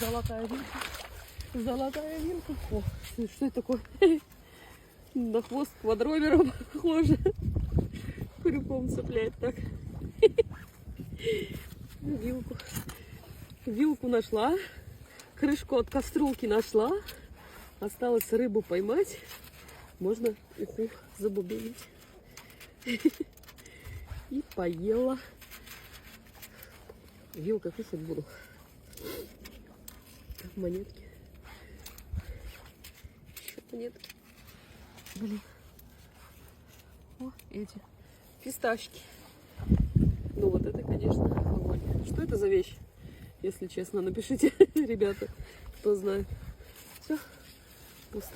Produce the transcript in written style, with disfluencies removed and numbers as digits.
Золотая вилка. Золотая вилка. О, что это такое? На хвост квадромером похоже. Крюком цепляет так. Вилку. Вилку нашла. Крышку от кастрюльки нашла. Осталось рыбу поймать. Можно уху забубенить. И поела. Вилкой кушать буду. Монетки. Еще монетки. Блин. О, эти фисташки. Ну вот это, конечно, огонь. Что это за вещь? Если честно, напишите, ребята, кто знает. Все, пусто.